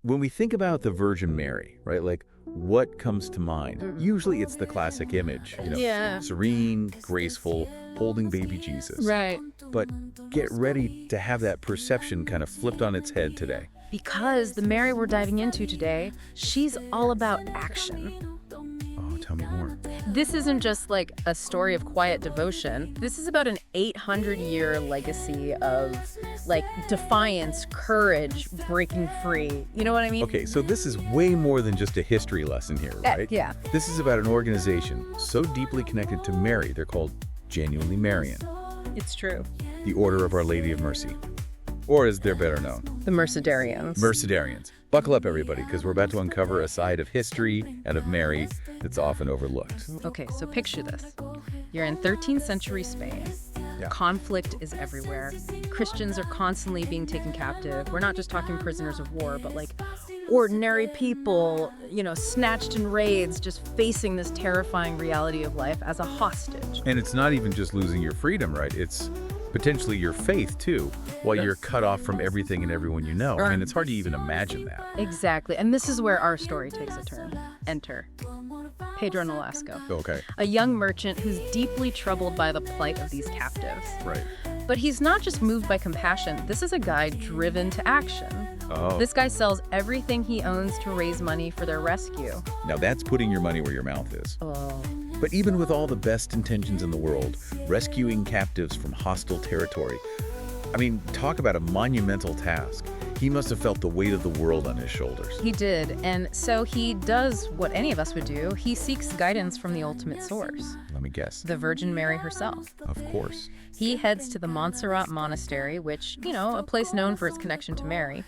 When we think about the Virgin Mary, right, like what comes to mind? Usually it's the classic image, Yeah. serene, graceful, holding baby Jesus. Right. But get ready to have that perception kind of flipped on its head today. Because the Mary we're diving into today, she's all about action. Oh, tell me more. This isn't just like a story of quiet devotion. This is about an 800-year legacy of like defiance, courage, breaking free. You know what I mean? Okay, so this is way more than just a history lesson here, right? Yeah. This is about an organization so deeply connected to Mary, they're called Genuinely Marian, It's true. the Order of Our Lady of Mercy. Or as they're better known, The Mercedarians. Mercedarians. Buckle up, everybody, because we're about to uncover a side of history and of Mary that's often overlooked. Okay, so picture this. You're in 13th century Spain. Yeah. Conflict is everywhere. Christians are constantly being taken captive. We're not just talking prisoners of war, but like ordinary people, snatched in raids, just facing this terrifying reality of life as a hostage. And it's not even just losing your freedom, right? It's potentially your faith, too, while you're cut off from everything and everyone you know. I mean, it's hard to even imagine that. Exactly. And this is where our story takes a turn. Enter Pedro Nolasco, Okay, a young merchant who's deeply troubled by the plight of these captives. right. But he's not just moved by compassion. This is a guy driven to action. Oh, This guy sells everything he owns to raise money for their rescue. now that's putting your money where your mouth is. Oh. But even with all the best intentions in the world, rescuing captives from hostile territory, I mean, talk about a monumental task. He must have felt the weight of the world on his shoulders. He did, and so he does what any of us would do. He seeks guidance from the ultimate source, Let me guess. the Virgin Mary herself. Of course. He heads to the Montserrat Monastery, which, a place known for its connection to Mary.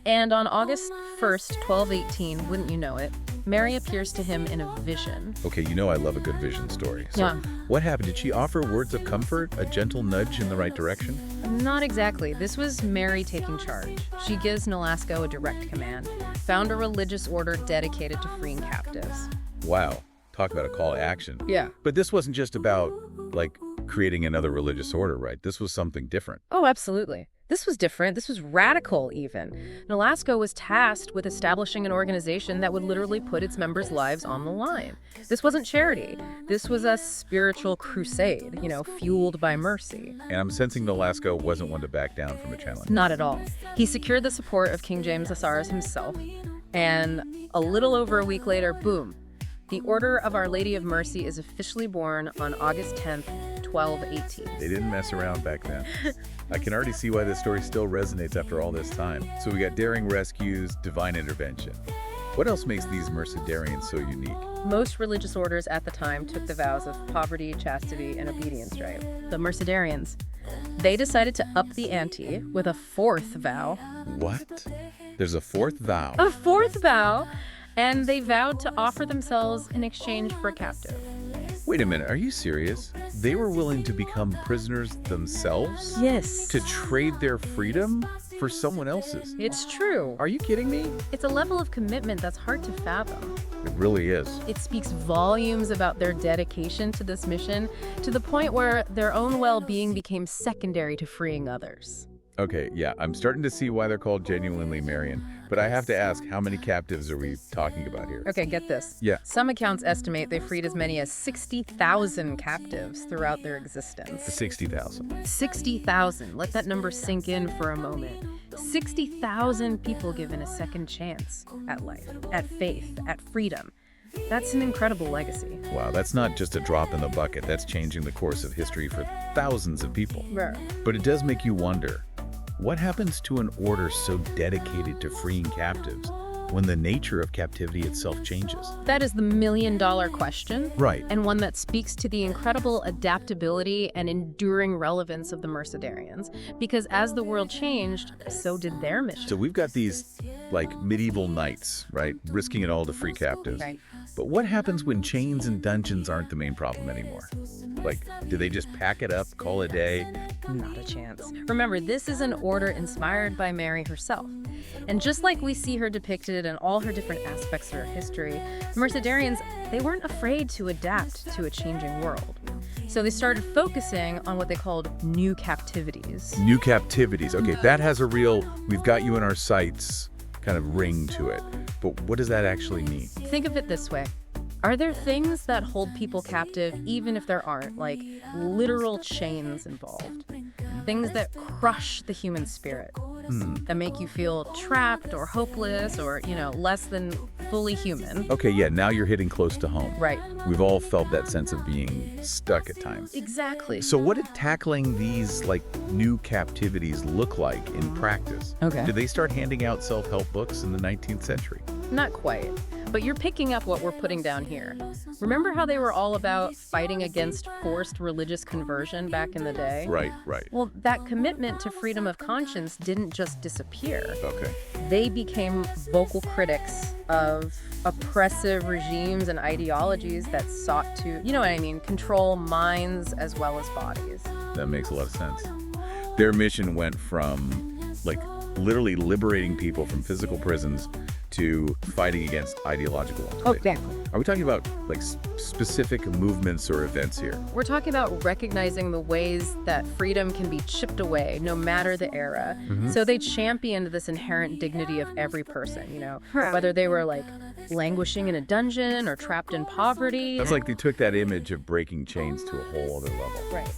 And on August 1st, 1218, wouldn't you know it, Mary appears to him in a vision. Okay, I love a good vision story. So Yeah. what happened? Did she offer words of comfort, a gentle nudge in the right direction? Not exactly. This was Mary taking charge. She gives Nolasco a direct command, found a religious order dedicated to freeing captives. Wow. Talk about a call to action. Yeah. But this wasn't just about, creating another religious order, right? This was something different. Oh, absolutely. This was different. This was radical, even. Nolasco was tasked with establishing an organization that would literally put its members' lives on the line. This wasn't charity. This was a spiritual crusade, fueled by mercy. And I'm sensing Nolasco wasn't one to back down from a challenge. Not at all. He secured the support of King James Asaras himself, and a little over a week later, boom, the Order of Our Lady of Mercy is officially born on August 10th, 1218. They didn't mess around back then. I can already see why this story still resonates after all this time. So we got daring rescues, divine intervention. What else makes these Mercedarians so unique? Most religious orders at the time took the vows of poverty, chastity, and obedience, right? The Mercedarians, they decided to up the ante with a fourth vow. What? There's a fourth vow. A fourth vow! And they vowed to offer themselves in exchange for a captive. Wait a minute, are you serious? They were willing to become prisoners themselves? Yes. To trade their freedom for someone else's? It's true. Are you kidding me? It's a level of commitment that's hard to fathom. It really is. It speaks volumes about their dedication to this mission, to the point where their own well-being became secondary to freeing others. Okay, yeah, I'm starting to see why they're called Genuinely Marian, but I have to ask, how many captives are we talking about here? Okay, get this. Yeah. Some accounts estimate they freed as many as 60,000 captives throughout their existence. 60,000. 60,000. Let that number sink in for a moment. 60,000 people given a second chance at life, at faith, at freedom. That's an incredible legacy. Wow, that's not just a drop in the bucket. That's changing the course of history for thousands of people. Right. But it does make you wonder, what happens to an order so dedicated to freeing captives when the nature of captivity itself changes? That is the million-dollar question. Right. And one that speaks to the incredible adaptability and enduring relevance of the Mercedarians. Because as the world changed, so did their mission. So we've got these, medieval knights, right? Risking it all to free captives. Right. But what happens when chains and dungeons aren't the main problem anymore? Do they just pack it up, call it a day? Not a chance. Remember, this is an order inspired by Mary herself. And just like we see her depicted in all her different aspects of her history, the Mercedarians, they weren't afraid to adapt to a changing world. So they started focusing on what they called new captivities. New captivities. Okay, that has a real, we've got you in our sights kind of ring to it. But what does that actually mean? Think of it this way. Are there things that hold people captive even if there aren't, like literal chains involved? Things that crush the human spirit, that make you feel trapped or hopeless or, less than fully human. Okay, yeah, now you're hitting close to home. Right. We've all felt that sense of being stuck at times. Exactly. So what did tackling these, new captivities look like in practice? Okay. Did they start handing out self-help books in the 19th century? Not quite. But you're picking up what we're putting down here. Remember how they were all about fighting against forced religious conversion back in the day? Right. Well, that commitment to freedom of conscience didn't just disappear. Okay. They became vocal critics of oppressive regimes and ideologies that sought to, control minds as well as bodies. That makes a lot of sense. Their mission went from, literally liberating people from physical prisons to fighting against ideological ones. Right? Exactly. Are we talking about specific movements or events here? We're talking about recognizing the ways that freedom can be chipped away no matter the era. So they championed this inherent dignity of every person, whether they were languishing in a dungeon or trapped in poverty. That's like they took that image of breaking chains to a whole other level. Right.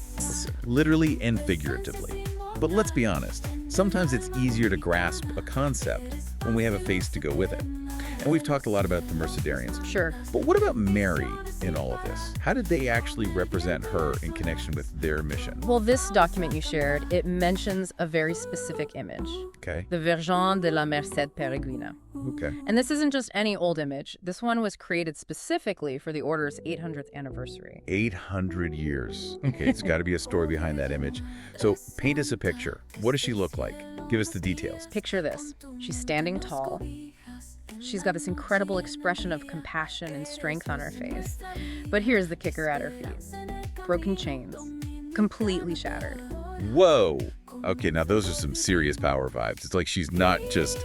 Literally and figuratively. But let's be honest, sometimes it's easier to grasp a concept when we have a face to go with it. And we've talked a lot about the Mercedarians. Sure. But what about Mary in all of this? How did they actually represent her in connection with their mission? Well, this document you shared, it mentions a very specific image. Okay. The Virgen de la Merced Peregrina. Okay. And this isn't just any old image. This one was created specifically for the order's 800th anniversary. 800 years. Okay, it's got to be a story behind that image. So paint us a picture. What does she look like? Give us the details. Picture this. She's standing tall. She's got this incredible expression of compassion and strength on her face. But here's the kicker at her feet. Broken chains. Completely shattered. Whoa. Okay, now those are some serious power vibes. It's like she's not just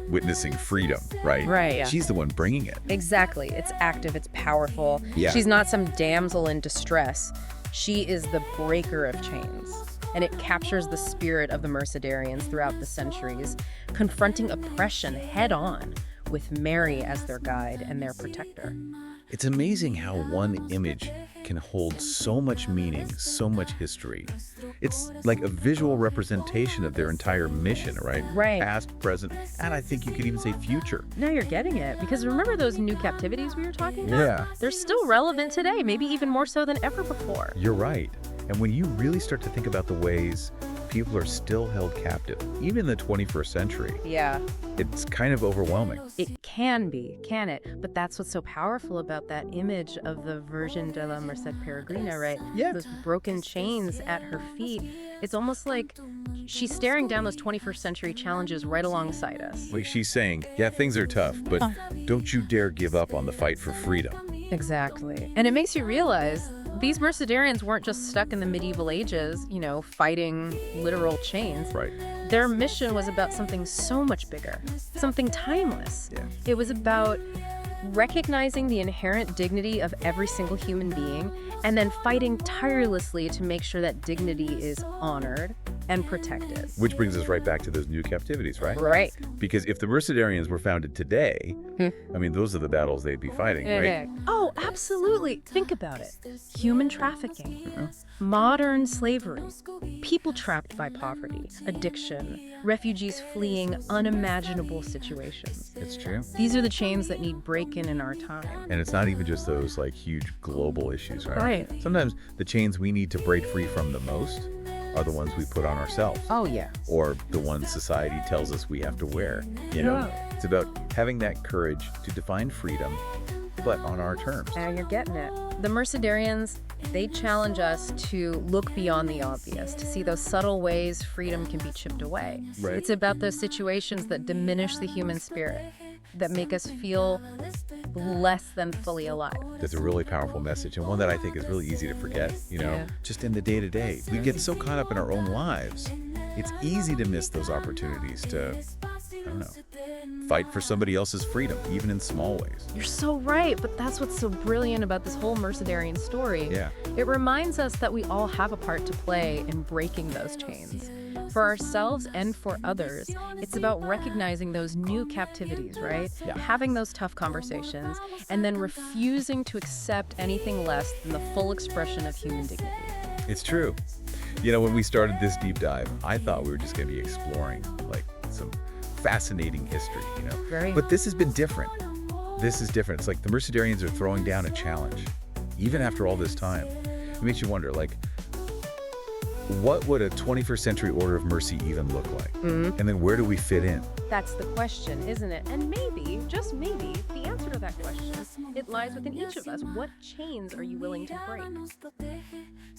witnessing freedom, right? Right, yeah. She's the one bringing it. Exactly. It's active. It's powerful. Yeah. She's not some damsel in distress. She is the breaker of chains. And it captures the spirit of the Mercedarians throughout the centuries, confronting oppression head on with Mary as their guide and their protector. It's amazing how one image can hold so much meaning, so much history. It's like a visual representation of their entire mission, right? Right. Past, present, and I think you could even say future. Now you're getting it. Because remember those new captivities we were talking about? Yeah. They're still relevant today, maybe even more so than ever before. You're right. And when you really start to think about the ways people are still held captive, even in the 21st century, Yeah. it's kind of overwhelming. It can be, can it? But that's what's so powerful about that image of the Virgen de la Merced Peregrina, right? Yeah. Those broken chains at her feet. It's almost like she's staring down those 21st century challenges right alongside us. Like she's saying, yeah, things are tough, but don't you dare give up on the fight for freedom. Exactly. And it makes you realize these Mercedarians weren't just stuck in the medieval ages, fighting literal chains. Right. Their mission was about something so much bigger, something timeless. Yeah. It was about recognizing the inherent dignity of every single human being and then fighting tirelessly to make sure that dignity is honored and protected. Which brings us right back to those new captivities, right? Right. Because if the Mercedarians were founded today, those are the battles they'd be fighting, right? Oh, absolutely. Think about it. Human trafficking, modern slavery, people trapped by poverty, addiction, refugees fleeing unimaginable situations. It's true. These are the chains that need breaking in our time. And it's not even just those huge global issues, right? Right. Sometimes the chains we need to break free from the most are the ones we put on ourselves. Oh, yeah. Or the ones society tells us we have to wear. It's about having that courage to define freedom, but on our terms. Now you're getting it. The Mercedarians, they challenge us to look beyond the obvious, to see those subtle ways freedom can be chipped away. Right. It's about those situations that diminish the human spirit, that make us feel less than fully alive. That's a really powerful message, and one that I think is really easy to forget, just in the day-to-day. We get so caught up in our own lives, it's easy to miss those opportunities to, fight for somebody else's freedom, even in small ways. You're so right, but that's what's so brilliant about this whole Mercedarian story. Yeah. It reminds us that we all have a part to play in breaking those chains. For ourselves and for others, it's about recognizing those new captivities, right? Yeah. Having those tough conversations, and then refusing to accept anything less than the full expression of human dignity. It's true. You know, when we started this deep dive, I thought we were just going to be exploring like some fascinating history, Very. But this has been different. This is different. It's like the Mercedarians are throwing down a challenge, even after all this time. It makes you wonder, like, what would a 21st century order of mercy even look like? And then where do we fit in? That's the question, isn't it? And maybe, just maybe, the answer to that question, it lies within each of us. What chains are you willing to break?